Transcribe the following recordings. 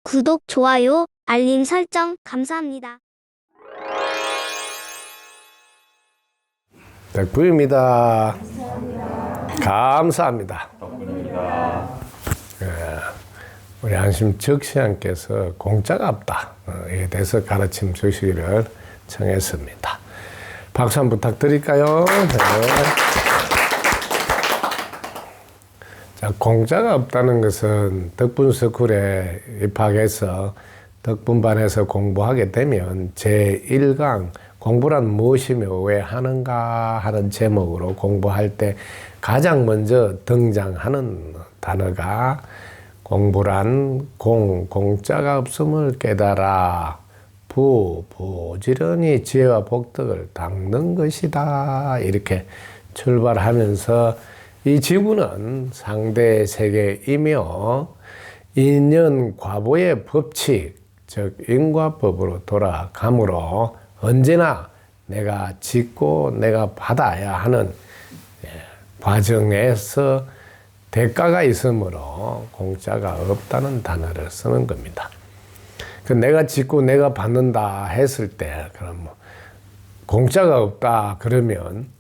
구독, 좋아요, 알림 설정 감사합니다. 덕분입니다. 감사합니다. 우리 안심 적시장께서 공짜가 없다에 대해서 가르침 주시기를 청했습니다. 박수 한번 부탁드릴까요? 네. 자, 공짜가 없다는 것은 덕분스쿨에 입학해서 덕분반에서 공부하게 되면 제1강 공부란 무엇이며 왜 하는가 하는 제목으로 공부할 때 가장 먼저 등장하는 단어가 공부란 공짜가 없음을 깨달아 부지런히 지혜와 복덕을 닦는 것이다. 이렇게 출발하면서 이 지구는 상대 세계이며 인연 과보의 법칙, 즉 인과법으로 돌아가므로 언제나 내가 짓고 내가 받아야 하는 과정에서 대가가 있으므로 공짜가 없다는 단어를 쓰는 겁니다. 그 내가 짓고 내가 받는다 했을 때 그럼 뭐 공짜가 없다 그러면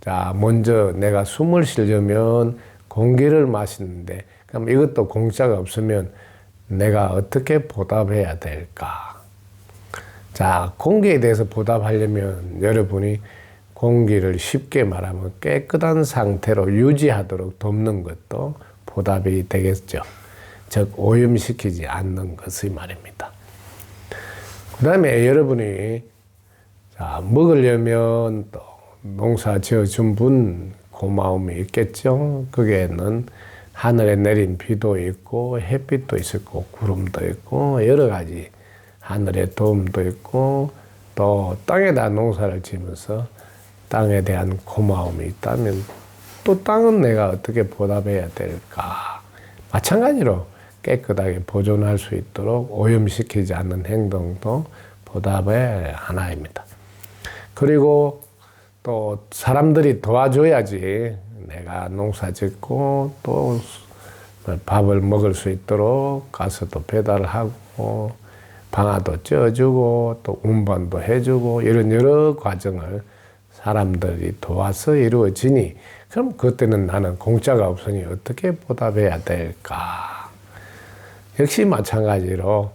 자, 먼저 내가 숨을 쉬려면 공기를 마시는데, 그럼 이것도 공짜가 없으면 내가 어떻게 보답해야 될까? 자, 공기에 대해서 보답하려면 여러분이 공기를 쉽게 말하면 깨끗한 상태로 유지하도록 돕는 것도 보답이 되겠죠. 즉, 오염시키지 않는 것의 말입니다. 그 다음에 여러분이 자, 먹으려면 또 농사 지어준 분 고마움이 있겠죠. 거기에는 하늘에 내린 비도 있고 햇빛도 있고 구름도 있고 여러 가지 하늘의 도움도 있고 또 땅에다 농사를 지면서 땅에 대한 고마움이 있다면 또 땅은 내가 어떻게 보답해야 될까. 마찬가지로 깨끗하게 보존할 수 있도록 오염시키지 않는 행동도 보답의 하나입니다. 그리고 또 사람들이 도와줘야지 내가 농사 짓고 또 밥을 먹을 수 있도록 가서 또 배달을 하고 방아도 쪄주고 또 운반도 해주고 이런 여러 과정을 사람들이 도와서 이루어지니 그럼 그때는 나는 공짜가 없으니 어떻게 보답해야 될까? 역시 마찬가지로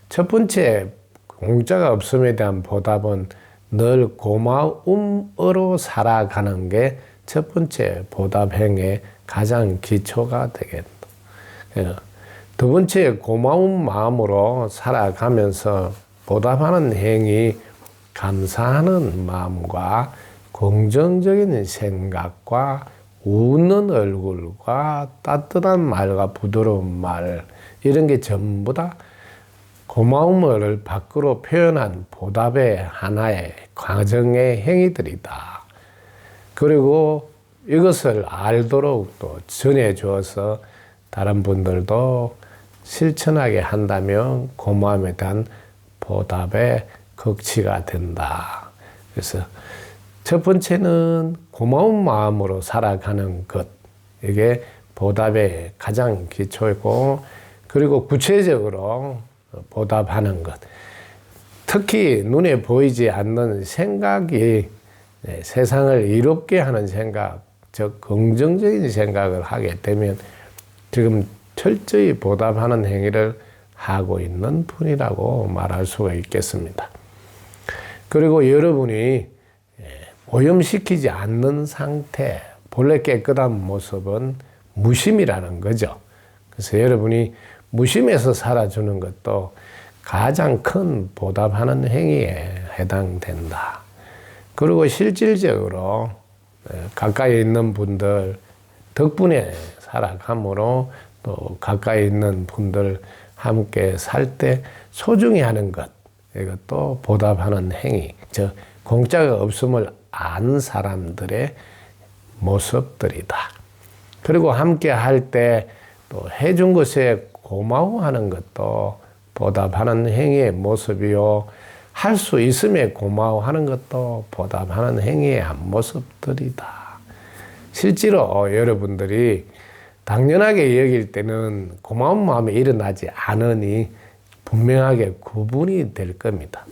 첫 번째 공짜가 없음에 대한 보답은 늘 고마움으로 살아가는 게 첫 번째 보답 행의 가장 기초가 되겠다. 두 번째 고마운 마음으로 살아가면서 보답하는 행위, 감사하는 마음과 긍정적인 생각과 웃는 얼굴과 따뜻한 말과 부드러운 말 이런 게 전부 다 고마움을 밖으로 표현한 보답의 하나의 과정의 행위들이다. 그리고 이것을 알도록 또 전해주어서 다른 분들도 실천하게 한다면 고마움에 대한 보답의 극치가 된다. 그래서 첫 번째는 고마운 마음으로 살아가는 것. 이게 보답의 가장 기초이고 그리고 구체적으로 보답하는 것. 특히 눈에 보이지 않는 생각이 세상을 이롭게 하는 생각, 즉 긍정적인 생각을 하게 되면 지금 철저히 보답하는 행위를 하고 있는 분이라고 말할 수가 있겠습니다. 그리고 여러분이 오염시키지 않는 상태, 본래 깨끗한 모습은 무심이라는 거죠. 그래서 여러분이 무심해서 살아주는 것도 가장 큰 보답하는 행위에 해당된다. 그리고 실질적으로 가까이 있는 분들 덕분에 살아감으로 또 가까이 있는 분들 함께 살 때 소중히 하는 것, 이것도 보답하는 행위, 즉 공짜가 없음을 안 사람들의 모습들이다. 그리고 함께 할 때 또 해준 것에 고마워하는 것도 보답하는 행위의 모습이요. 할 수 있음에 고마워하는 것도 보답하는 행위의 한 모습들이다. 실제로 여러분들이 당연하게 여길 때는 고마운 마음이 일어나지 않으니 분명하게 구분이 될 겁니다.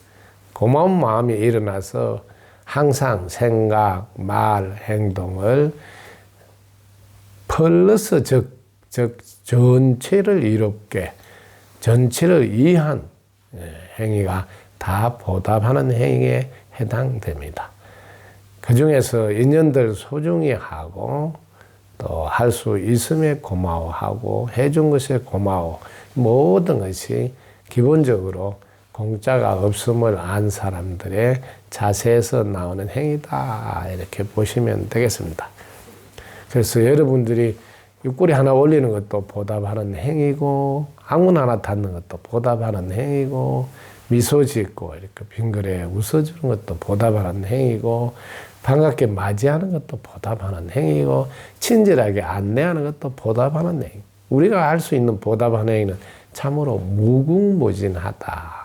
고마운 마음이 일어나서 항상 생각, 말, 행동을 플러스 전체를 이롭게 전체를 이해한 행위가 다 보답하는 행위에 해당됩니다. 그 중에서 인연들 소중히 하고 또 할 수 있음에 고마워하고 해준 것에 고마워 모든 것이 기본적으로 공짜가 없음을 안 사람들의 자세에서 나오는 행위다 이렇게 보시면 되겠습니다. 그래서 여러분들이 옆구리 하나 올리는 것도 보답하는 행위고 항문 하나 닫는 것도 보답하는 행위고 미소 짓고 이렇게 빙그레 웃어주는 것도 보답하는 행위고 반갑게 맞이하는 것도 보답하는 행위고 친절하게 안내하는 것도 보답하는 행위. 우리가 할 수 있는 보답하는 행위는 참으로 무궁무진하다.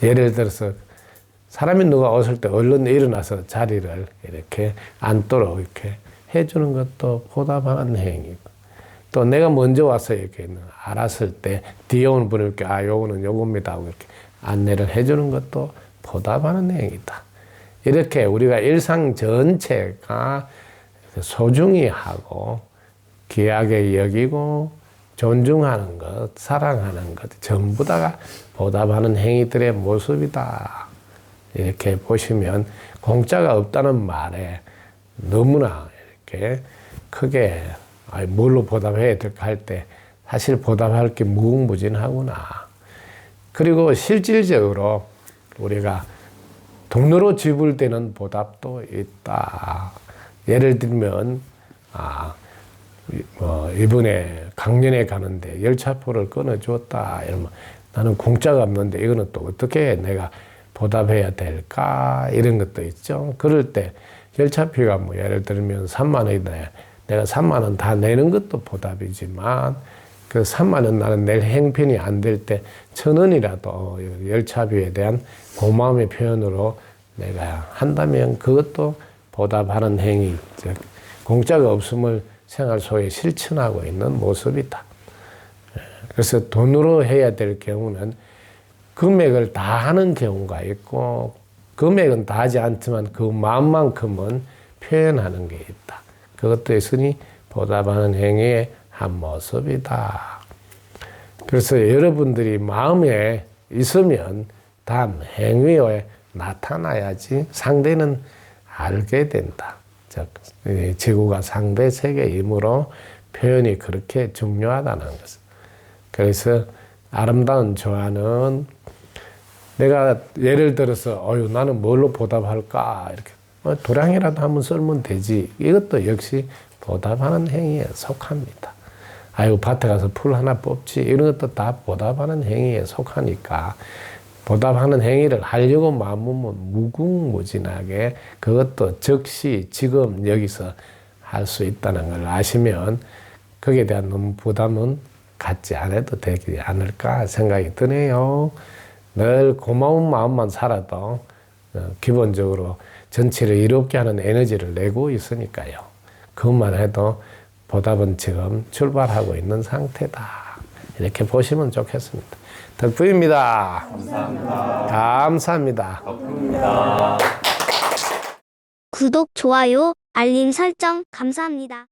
예를 들어서 사람이 누가 왔을 때 얼른 일어나서 자리를 이렇게 앉도록 이렇게 해주는 것도 보답하는 행위고 또 내가 먼저 와서 이렇게 알았을 때 뒤에 오는 분을 이렇게 요거는 요겁니다 하고 이렇게 안내를 해주는 것도 보답하는 행위다. 이렇게 우리가 일상 전체가 소중히 하고 귀하게 여기고 존중하는 것, 사랑하는 것 전부 다가 보답하는 행위들의 모습이다. 이렇게 보시면 공짜가 없다는 말에 너무나 이렇게 크게 뭘로 보답해야 될까 할 때 사실 보답할 게 무궁무진하구나. 그리고 실질적으로 우리가 돈으로 지불되는 보답도 있다. 예를 들면 이번에 강연에 가는데 열차표를 끊어주었다. 이러면 나는 공짜가 없는데 이거는 또 어떻게 내가 보답해야 될까? 이런 것도 있죠. 그럴 때 열차표가 뭐 예를 들면 3만 원인데 내가 3만 원 다 내는 것도 보답이지만 그 3만 원 나는 낼 행편이 안 될 때 1,000원이라도 열차비에 대한 고마움의 표현으로 내가 한다면 그것도 보답하는 행위, 즉 공짜가 없음을 생활 속에 실천하고 있는 모습이다. 그래서 돈으로 해야 될 경우는 금액을 다 하는 경우가 있고 금액은 다 하지 않지만 그 마음만큼은 표현하는 게 있다. 그것도 있으니 보답하는 행위의 한 모습이다. 그래서 여러분들이 마음에 있으면 단 행위에 나타나야지 상대는 알게 된다. 즉 지구가 상대 세계이므로 표현이 그렇게 중요하다는 것을. 그래서 아름다운 조화는 내가 예를 들어서 나는 뭘로 보답할까 이렇게 도량이라도 한번 썰면 되지. 이것도 역시 보답하는 행위에 속합니다. 밭에 가서 풀 하나 뽑지 이런 것도 다 보답하는 행위에 속하니까 보답하는 행위를 하려고 마음먹으면 무궁무진하게 그것도 즉시 지금 여기서 할 수 있다는 걸 아시면 거기에 대한 너무 부담은 갖지 않아도 되지 않을까 생각이 드네요. 늘 고마운 마음만 살아도 기본적으로 전체를 이롭게 하는 에너지를 내고 있으니까요. 그것만 해도 보답은 지금 출발하고 있는 상태다. 이렇게 보시면 좋겠습니다. 덕분입니다. 감사합니다. 감사합니다. 덕분입니다. 구독, 좋아요, 알림 설정 감사합니다.